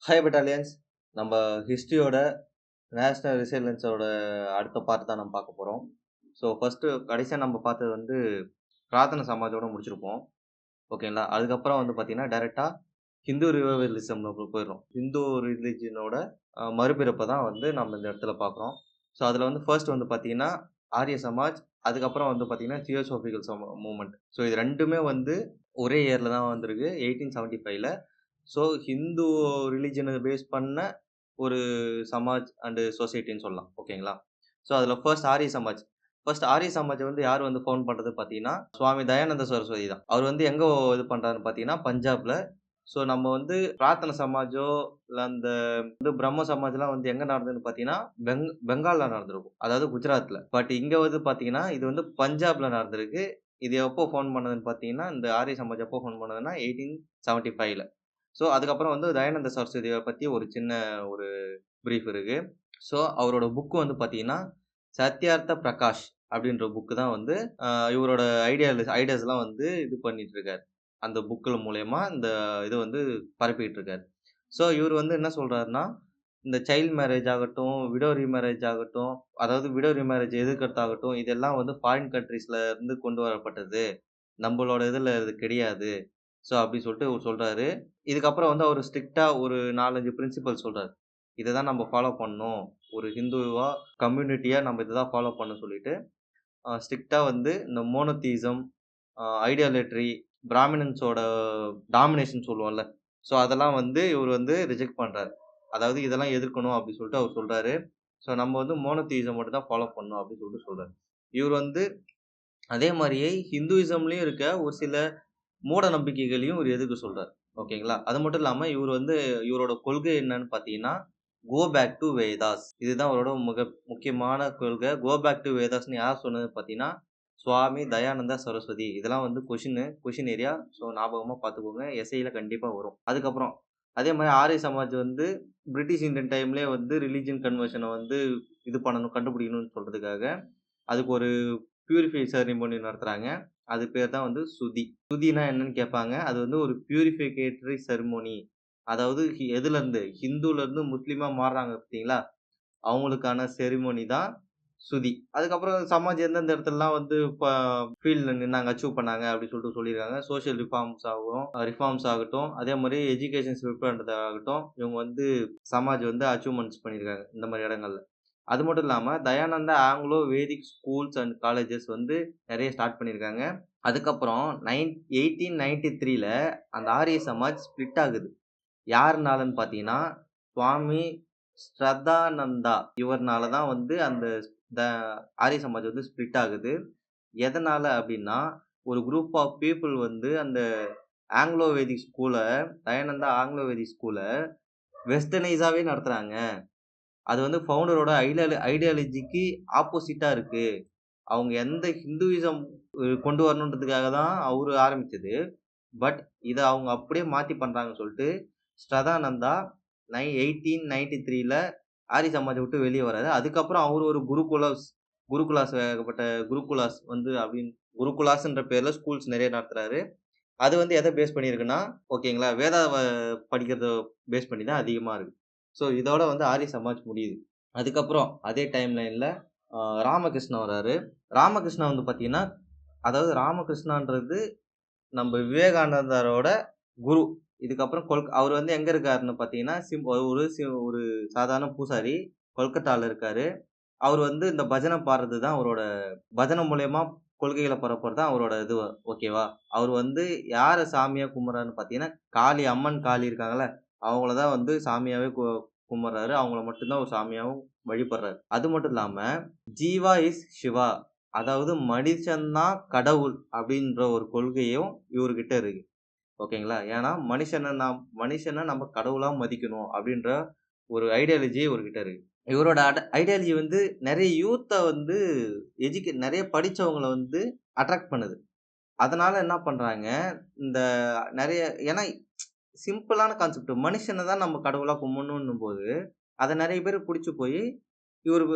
Hi battalions. நம்ம ஹிஸ்ட்ரியோட national ரிசைலன்ஸோட அடுத்த part தான் நம்ம பார்க்க போகிறோம். ஸோ ஃபஸ்ட்டு கடைசியாக நம்ம பார்த்தது வந்து பிரார்த்தனை சமாஜோட முடிச்சிருப்போம். ஓகேங்களா? அதுக்கப்புறம் வந்து பார்த்தீங்கன்னா டைரெக்டாக ஹிந்து ரிவைவலிசம் நம்ம போயிடுறோம். ஹிந்து ரிலிஜனோட மறுபிறப்பை தான் வந்து நம்ம இந்த இடத்துல பார்க்குறோம். ஸோ அதில் வந்து ஃபர்ஸ்ட் வந்து பார்த்தீங்கன்னா ஆரிய சமாஜ், அதுக்கப்புறம் வந்து பார்த்தீங்கன்னா தியோசாபிக்கல் மூமெண்ட். ஸோ இது ரெண்டுமே வந்து ஒரே இயரில் தான் வந்திருக்கு, 1875ல். ஸோ ஹிந்து ரிலிஜனை பேஸ் பண்ண ஒரு சமாஜ் அண்டு சொசைட்டின்னு சொல்லலாம். ஓகேங்களா? ஸோ அதில் ஃபர்ஸ்ட் ஆரிய சமாஜ். ஃபர்ஸ்ட் ஆரிய சமாஜை வந்து யார் வந்து ஃபவுண்ட் பண்ணுறது பார்த்தீங்கன்னா, சுவாமி தயானந்த சரஸ்வதி தான். அவர் வந்து எங்கே இது பண்ணுறாருன்னு பார்த்தீங்கன்னா பஞ்சாப்ல. ஸோ நம்ம வந்து பிரார்த்தனை சமாஜோ இல்லை அந்த வந்து பிரம்ம சமாஜ்லாம் வந்து எங்கே நடந்ததுன்னு பார்த்தீங்கன்னா பெங்காலில் நடந்திருக்கும், அதாவது குஜராத்தில். பட் இங்கே வந்து பார்த்தீங்கன்னா இது வந்து பஞ்சாபில் நடந்திருக்கு. இது எப்போ ஃபவுண்ட் பண்ணதுன்னு பார்த்தீங்கன்னா, இந்த ஆரிய சமாஜ் எப்போ ஃபவுண்ட் பண்ணதுன்னா 1875ல். ஸோ அதுக்கப்புறம் வந்து தயானந்த சரஸ்வதியை பற்றி ஒரு சின்ன ஒரு பிரீஃப் இருக்கு. ஸோ அவரோட புக்கு வந்து பார்த்தீங்கன்னா சத்யார்த்த பிரகாஷ் அப்படின்ற புக்கு தான் வந்து இவரோட ஐடியாஸ்லாம் வந்து இது பண்ணிட்டு இருக்காரு. அந்த புக்கில் மூலயமா இந்த இது வந்து பரப்பிட்டு இருக்காரு. ஸோ இவர் வந்து என்ன சொல்றாருன்னா, இந்த சைல்ட் மேரேஜ் ஆகட்டும், விடோ ரீமேரேஜ் ஆகட்டும், அதாவது விடோ ரீமேரேஜ் எதிர்க்கிறதாகட்டும், இதெல்லாம் வந்து ஃபாரின் கண்ட்ரீஸ்ல இருந்து கொண்டு வரப்பட்டது. நம்மளோட இதில் இது கிடையாது. ஸோ அப்படி சொல்லிட்டு அவர் சொல்றாரு. இதுக்கப்புறம் வந்து அவர் ஸ்ட்ரிக்ட்டா ஒரு 4, 5 பிரின்சிபல் சொல்றாரு. இத தான் நம்ம ஃபாலோ பண்ணணும். ஒரு ஹிந்துவா, கம்யூனிட்டியா நம்ம இத தான் ஃபாலோ பண்ணணும்னு சொல்லிட்டு, ஸ்ட்ரிக்ட்டா வந்து இந்த மோனோதீசம், ஐடியாலேட்ரி, பிராமினன்ஸோட டாமினேஷன் சொல்லுவோம்ல. ஸோ அதெல்லாம் வந்து இவர் வந்து ரிஜெக்ட் பண்றாரு. அதாவது இதெல்லாம் எதிர்க்கணும் அப்படி சொல்லிட்டு அவர் சொல்றாரு. ஸோ நம்ம வந்து மோனோதீசம் மட்டும் தான் ஃபாலோ பண்ணணும் அப்படின்னு சொல்லிட்டு சொல்றாரு. இவர் வந்து அதே மாரியே ஹிந்துயிசம்லயும் இருக்க ஒரு சில மூட நம்பிக்கைகளையும் இவரு எதிர்க்க சொல்றாரு. ஓகேங்களா? அது மட்டும் இல்லாம இவரு வந்து இவரோட கொள்கை என்னன்னு பார்த்தீங்கன்னா, கோ பேக் டூ வேதாஸ். இதுதான் அவரோட முக்கியமான கொள்கை. கோ பேக் டூ வேதாஸ்ன்னு யார் சொன்னது பார்த்தீங்கன்னா, சுவாமி தயானந்தா சரஸ்வதி. இதெல்லாம் வந்து கொஸ்டின் ஏரியா. ஸோ ஞாபகமா பார்த்துக்கோங்க. எஸ்ஐல கண்டிப்பா வரும். அதுக்கப்புறம் அதே மாரி ஆரிய சமாஜ் வந்து பிரிட்டிஷ் இந்தியன் டைம்லயே வந்து ரிலிஜியன் கன்வர்ஷன வந்து இது பண்ணணும், கண்டுபிடிக்கணும்னு சொல்றதுக்காக, அதுக்கு ஒரு பியூரிஃபை செரமனி நடத்துறாங்க. அது பேர் தான் வந்து சுதி. சுதினா என்னன்னு கேட்பாங்க. அது வந்து ஒரு பியூரிஃபிகேட்டரி செரமோனி. அதாவது எதுலருந்து ஹிந்துலருந்து முஸ்லீமா மாறுறாங்க பார்த்தீங்களா? அவங்களுக்கான செரிமோனி தான் சுதி. அதுக்கப்புறம் சமாஜ் எந்தெந்த இடத்துலலாம் வந்து ஃபீல்ட்ல நின்னாங்க, அச்சீவ் பண்ணாங்க அப்படின்னு சொல்லிட்டு சொல்லியிருக்காங்க. சோசியல் ரிஃபார்ம்ஸ் ஆகட்டும், அதே மாரி எஜுகேஷன் ஸ்ப்ரெட் பண்றதாகட்டும், இவங்க வந்து சமாஜ் வந்து அச்சீவ்மென்ட்ஸ் பண்ணியிருக்காங்க இந்த மாரி இடங்கள்ல. அது மட்டும் இல்லாம Dayananda Anglo Vedic schools and colleges வந்து நெறைய ஸ்டார்ட் பண்ணியிருக்காங்க. அதுக்கப்புறம் 1893ல அந்த ஆரிய சமாஜ் ஸ்ப்ளிட் ஆகுது. யாருனாலன்னு பார்த்தீங்கன்னா, சுவாமி ஸ்ரத்தானந்தா இவர்னால தான் வந்து அந்த த ஆரிய சமாஜ் வந்து ஸ்ப்ளிட் ஆகுது. எதனால அப்டின்னா, ஒரு குரூப் ஆஃப் பீப்பிள் வந்து அந்த ஆங்கிலோ வேதிக் ஸ்கூல தயானந்தா ஆங்கிலோ வேதிக் ஸ்கூல வெஸ்டர்னைஸாவே நடத்துறாங்க. அது வந்து ஃபவுண்டரோட ஐடியாலஜிக்கு ஆப்போசிட்டா இருக்கு. அவங்க எந்த ஹிந்துயிசம் கொண்டு வரணுன்றதுக்காக தான் அவரு ஆரம்பிச்சது. பட் இத அவங்க அப்படியே மாத்தி பண்றாங்கன்னு சொல்லிட்டு, ஸ்ரதானந்தா 1893ல ஆரிய சமாஜ விட்டு வெளிய வராரு. அதுக்கப்புறம் அவரு ஒரு குருகுலாஸ் ஏகப்பட்ட குருகுலாஸ் வந்து குருகுலாஸ்ன்ற பேர்ல ஸ்கூல்ஸ் நெறைய நடத்துறாரு. அது வந்து எத பேஸ் பண்ணியிருக்குன்னா, ஓகேங்களா, படிக்கிறத பேஸ் பண்ணி தான் அதிகமா இருக்கு. ஸோ இதோட வந்து ஆரிய சமாஜ் முடியுது. அதுக்கப்புறம் அதே டைம் லைன்ல ராமகிருஷ்ணா வராரு. ராமகிருஷ்ணா வந்து பார்த்தீங்கன்னா, அதாவது ராமகிருஷ்ணான்றது நம்ம விவேகானந்தரோட குரு. இதுக்கப்புறம் அவர் வந்து எங்க இருக்காருன்னு பார்த்தீங்கன்னா, ஒரு சாதாரண பூசாரி. கொல்கத்தால இருக்காரு. அவர் வந்து இந்த பஜனை பாடுறது தான் அவரோட பஜனை மூலியமா கொள்கைகள பரப்புறது தான் அவரோட இது. ஓகேவா? அவர் வந்து யார சாமியா கும்பிடுறாருன்னு பார்த்தீங்கன்னா, அம்மன் காளி இருக்காங்கல்ல, அவங்கள தான் வந்து சாமியாவே கும்பிடுறாரு. அவங்கள மட்டும் தான் ஒரு சாமியாவும் வழிபடுறாரு. அது மட்டும் இல்லாம, ஜீவா இஸ் சிவா. அதாவது மனிஷன் தான் கடவுள் அப்படின்ற ஒரு கொள்கையும் இவர்கிட்ட இருக்கு. ஓகேங்களா? ஏன்னா மனுஷன நம்ம கடவுளா மதிக்கணும் அப்படின்ற ஒரு ஐடியாலஜி இவர்கிட்ட இருக்கு. இவரோட ஐடியாலஜி வந்து நெறைய யூத்த வந்து நெறைய படிச்சவங்கள வந்து அட்ராக்ட் பண்ணுது. அதனால என்ன பண்றாங்க, இந்த நெறைய ஏன்னா சிம்பிளான கான்செப்ட். மனுஷன தான் நம்ம கடவுளா கும்பிடணுன்னும்போது, அத நெறைய பேர் புடிச்சு போயி,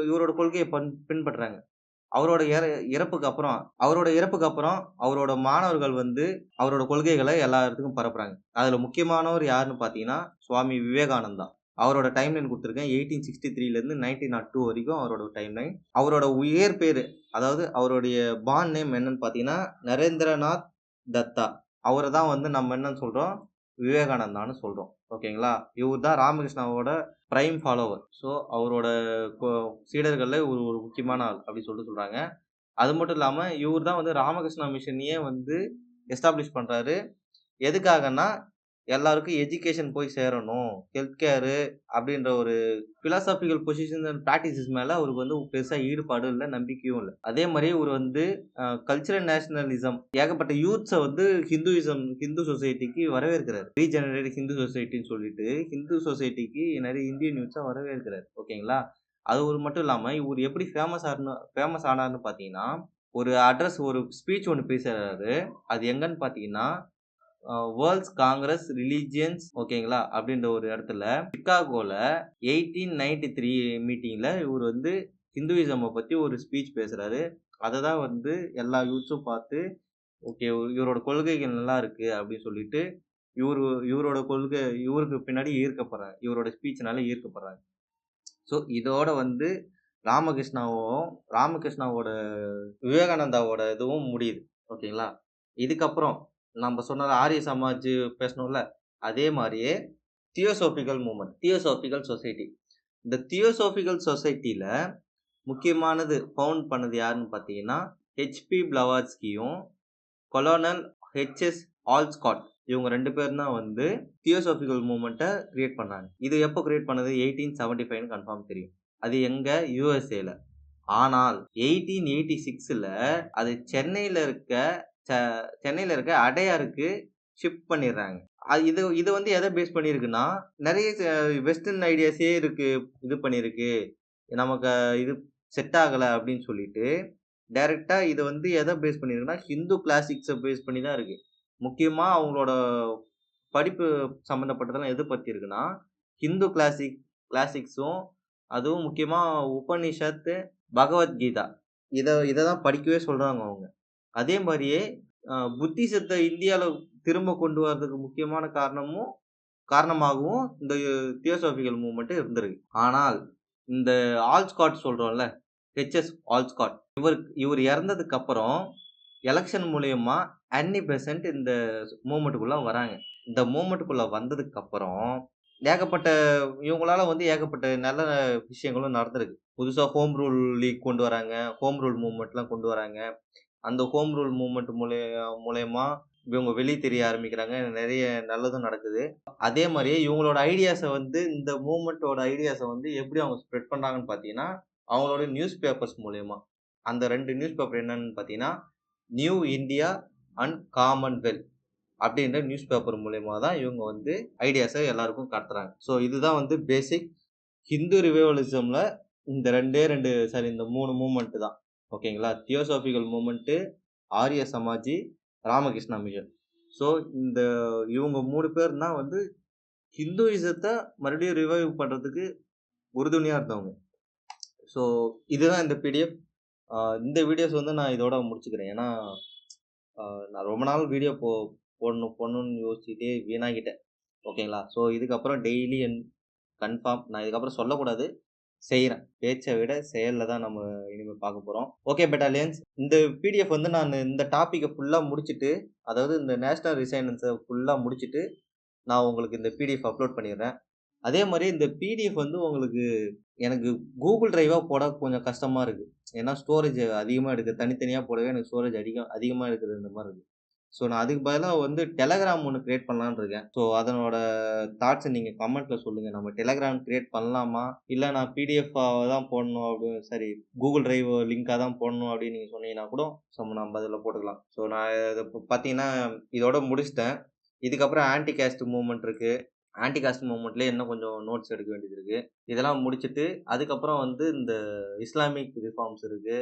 இவரோட கொள்கைய பின்பற்றாங்க. அவரோட இறப்புக்கு அப்புறம் அவரோட மாணவர்கள் வந்து அவரோட கொள்கைகளை எல்லா இடத்துக்கும் பரப்புறாங்க. அதுல முக்கியமானவர் யாருன்னு பார்த்தீங்கன்னா, சுவாமி விவேகானந்தா. அவரோட டைம்லைன் குடுத்துருக்கேன். 1863லேருந்து 1902 வரைக்கும் அவரோட டைம்லைன். அவரோட இயற்பேரு, அதாவது அவருடைய பார்ன் நேம் என்னன்னு பார்த்தீங்கன்னா, நரேந்திரநாத் தத்தா. அவர தான் வந்து நம்ம என்னன்னு சொல்றோம்? விவேகானந்தான்னு சொல்றோம். ஓகேங்களா? இவர் தான் ராமகிருஷ்ணாவோட பிரைம் ஃபாலோவர். ஸோ அவரோட கொ சீடர்கள்ல ஒரு ஒரு முக்கியமான ஆள் அப்படின்னு சொல்லிட்டு சொல்றாங்க. அது மட்டும் இல்லாம இவர் தான் வந்து ராமகிருஷ்ணா மிஷனையே வந்து எஸ்டாப்ளிஷ் பண்றாரு. எதுக்காகன்னா, எல்லாருக்கும் எஜுகேஷன் போய் சேரணும். ஹெல்த் கேரு அப்படின்ற ஒரு பிலாசாபிக்கல் பொசிஷன் அண்ட் பிராக்டிசஸ் மேல அவருக்கு வந்து பெருசா ஈடுபாடும் இல்ல, நம்பிக்கையும் இல்ல. அதே மாரி இவரு வந்து கல்ச்சுரல் நேஷனலிசம் ஏகப்பட்ட யூத்ஸ வந்து ஹிந்து சொசைட்டிக்கு வரவேற்கிறாரு. ரீஜெனரேட் ஹிந்து சொசைட்டின்னு சொல்லிட்டு ஹிந்து சொசைட்டிக்கு நெறைய இந்தியன் யூத்ஸ வரவேற்கிறாரு. ஓகேங்களா? அது ஒரு மட்டும் இல்லாம இவரு எப்படி ஃபேமஸ் ஆனார்ன்னு பார்த்தீங்கன்னா, ஒரு ஸ்பீச் ஒண்ணு பேசுறாரு. அது எங்கன்னு பார்த்தீங்கன்னா, வேர்ல்ட்ஸ் காங்கிரஸ் ரிலிஜியன்ஸ் ஓகேங்களா? அப்படின்ற ஒரு இடத்துல சிக்காகோல 1893 மீட்டிங்ல இவரு வந்து ஹிந்துயிசம பத்தி ஒரு ஸ்பீச் பேசுறாரு. அததான் வந்து எல்லா யூத்ஸும் பார்த்து, ஓகே இவரோட கொள்கைகள் நல்லா இருக்கு அப்படின்னு சொல்லிட்டு, இவரு இவருக்கு பின்னாடி ஈர்க்கப்படுறாங்க. இவரோட ஸ்பீச்னால ஈர்க்கப்படுறாங்க. ஸோ இதோட வந்து ராமகிருஷ்ணாவோட விவேகானந்தாவோட இதுவும் முடியுது. ஓகேங்களா? இதுக்கப்புறம் நம்ம சொன்ன ஆரிய சமாஜ் பேசணும்ல, அதே மாரியே தியோசாபிக்கல் சொசைட்டி. இந்த தியோசாபிக்கல் சொசைட்டில முக்கியமானது ஃபவுண்ட் பண்ணது யாருன்னு பார்த்தீங்கன்னா, ஹெச்.பி. பிளவாட்ஸ்கியும், கொலோனல் ஹெச்.எஸ். ஆல்ஸ்காட் இவங்க 2 பேரும் தான் வந்து தியோசாபிக்கல் மூவ்மெண்ட்ட கிரியேட் பண்ணாங்க. இது எப்போ கிரியேட் பண்ணது? 1875ன்னு கன்ஃபார்ம் தெரியும். அது எங்க? யுஎஸ்ஏல. ஆனால் 1886ல அது சென்னையில இருக்க அடையாருக்கு ஷிஃப்ட் பண்ணிடுறாங்க. இது வந்து எதை பேஸ் பண்ணியிருக்குன்னா, நெறைய வெஸ்டர்ன் ஐடியாஸே இது பண்ணியிருக்கு. நமக்கு இது செட் ஆகல அப்படின்னு சொல்லிட்டு, டைரக்ட்டா இது வந்து எதை பேஸ் பண்ணியிருக்குன்னா, ஹிந்து கிளாசிக்ஸ பேஸ் பண்ணி தான் இருக்கு. முக்கியமா அவங்களோட படிப்பு சம்மந்தப்பட்டதெல்லாம் எது பத்தி இருக்குன்னா, ஹிந்து கிளாசிக்ஸும் அதுவும் முக்கியமா உபனிஷத், பகவத்கீதா இத தான் படிக்கவே சொல்றாங்க அவங்க. அதே மாரியே புத்திசத்த இந்தியால திரும்ப கொண்டு வரதுக்கு முக்கியமான காரணமாகவும் இந்த தியோசாபிக்கல் மூவ்மெண்ட் இருந்திருக்கு. ஆனால் இந்த ஆல்ஸ்காட் சொல்றோம்ல, ஹெச்.எஸ். ஆல்ஸ்காட் இவர் இறந்ததுக்கு அப்புறம் எலக்ஷன் மூலியமா அன்னி பெசன்ட் இந்த மூவ்மெண்ட்டுக்குள்ள வராங்க. இந்த மூவ்மெண்ட்டுக்குள்ள வந்ததுக்கு அப்புறம் இவங்களால வந்து ஏகப்பட்ட நல்ல விஷயங்களும் நடந்திருக்கு. புதுசா ஹோம் ரூல் லீக் கொண்டு வராங்க. ஹோம் ரூல் மூவ்மெண்ட்லாம் கொண்டு வராங்க. அந்த ஹோம் ரூல் மூவ்மெண்ட் மூலியமா இவங்க வெளிய தெரிய ஆரம்பிக்கிறாங்க. நெறைய நல்லதும் நடக்குது. அதே மாரியே இவங்களோட இந்த மூவ்மெண்ட்டோட ஐடியாஸ வந்து எப்படி அவங்க ஸ்ப்ரெட் பண்றாங்கன்னு பார்த்தீங்கன்னா, அவங்களோட நியூஸ் பேப்பர்ஸ் மூலியமா. அந்த 2 நியூஸ் பேப்பர் என்னன்னு பார்த்தீங்கன்னா, நியூ இந்தியா அண்ட் காமன்வெல்த் அப்படின்ற நியூஸ் பேப்பர் மூலியமா தான் இவங்க வந்து ஐடியாஸ எல்லாருக்கும் கடத்துறாங்க. ஸோ இதுதான் வந்து பேசிக் ஹிந்து ரிவைவலிசம்ல இந்த 3 மூவ்மெண்ட் தான். ஓகேங்களா? தியோசாபிக்கல் மூவ்மெண்ட், ஆரிய சமாஜி, ராமகிருஷ்ணா மிஷன். ஸோ இவங்க 3 பேர் தான் வந்து ஹிந்துயிசத்த மறுபடியும் ரிவைவ் பண்றதுக்கு உறுதுணையா இருந்தவங்க. ஸோ இதுதான் இந்த பிடிஎஃப். இந்த வீடியோஸ் வந்து நான் இதோட முடிச்சுக்கிறேன். ஏன்னா, நான் ரொம்ப நாள் வீடியோ போடணும்னு யோசிச்சுட்டே வீணாகிட்டேன். ஓகேங்களா? ஸோ இதுக்கப்புறம் டெய்லி கன்ஃபார்ம் நான் இதுக்கப்புறம் சொல்லக்கூடாது. செய்றேன். பேச்ச விட செயல்ல தான் நம்ம இனிமே பார்க்க போறோம். Okay battalions. இந்த பிடிஎஃப் வந்து நான் இந்த டாபிக்க ஃபுல்லா முடிச்சுட்டு, அதாவது இந்த நேஷனல் ரிசைனன்ஸ ஃபுல்லா முடிச்சுட்டு, நான் உங்களுக்கு இந்த பிடிஎஃப் அப்லோட் பண்ணிடுறேன். அதே மாரி இந்த பிடிஎஃப் வந்து எனக்கு கூகுள் டிரைவா போட கொஞ்சம் கஷ்டமா இருக்கு. ஏன்னா ஸ்டோரேஜ் அதிகமா எடுக்குது. தனித்தனியா போடவே எனக்கு ஸ்டோரேஜ் அதிகமா எடுக்குது இந்த மாரி இருக்கு. ஸோ நான் அதுக்கு பதிலா வந்து டெலகிராம் ஒண்ணு கிரியேட் பண்ணலான்னு இருக்கேன். ஸோ அதனோட தாட்ஸ நீங்க கமெண்ட்ல சொல்லுங்க. நம்ம டெலகிராம் கிரியேட் பண்ணலாமா? இல்ல நான் பிடிஎஃப் தான் போடணும் சாரி கூகுள் டிரைவ் லிங்கா தான் போடணும் அப்படின்னு நீங்க சொன்னீங்கன்னா கூட நம்ம அதில போட்டுக்கலாம். ஸோ நான் இத பார்த்தீங்கன்னா இதோட முடிச்சுட்டேன். இதுக்கப்புறம் ஆன்டி காஸ்ட் மூவ்மெண்ட் இருக்கு. ஆன்டி காஸ்ட் மூவ்மெண்ட்லயே இன்னும் கொஞ்சம் நோட்ஸ் எடுக்க வேண்டியது இருக்கு. இதெல்லாம் முடிச்சுட்டு அதுக்கப்புறம் வந்து இந்த இஸ்லாமிக் ரிஃபார்ம்ஸ் இருக்கு.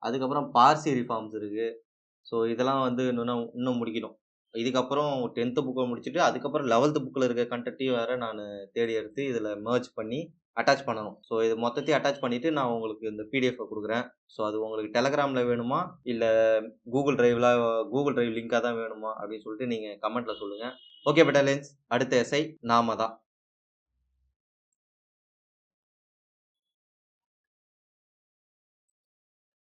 அதுக்கப்புறம் பார்சி ரிஃபார்ம்ஸ் இருக்கு. ஸோ இதெல்லாம் வந்து இன்னும் முடிக்கணும். இதுக்கப்புறம் 10த் புக்க முடிச்சுட்டு, அதுக்கப்புறம் 11த் புக்ல இருக்க கன்டென்ட்டையும் வேற நானு தேடி எடுத்து இதில மெர்ஜ் பண்ணி அட்டாச் பண்ணணும். ஸோ இது மொத்தத்தையும் அட்டாச் பண்ணிட்டு நான் உங்களுக்கு இந்த பிடிஎஃப்ப குடுக்குறேன். ஸோ அது உங்களுக்கு Telegramல வேணுமா? இல்ல Google Drive லிங்கா தான் வேணுமா? அப்படின்னு சொல்லிட்டு நீங்க கமெண்ட்ல சொல்லுங்க. ஓகே பெட்டாலியன்ஸ் அடுத்த எஸ்ஸை நாம தான்.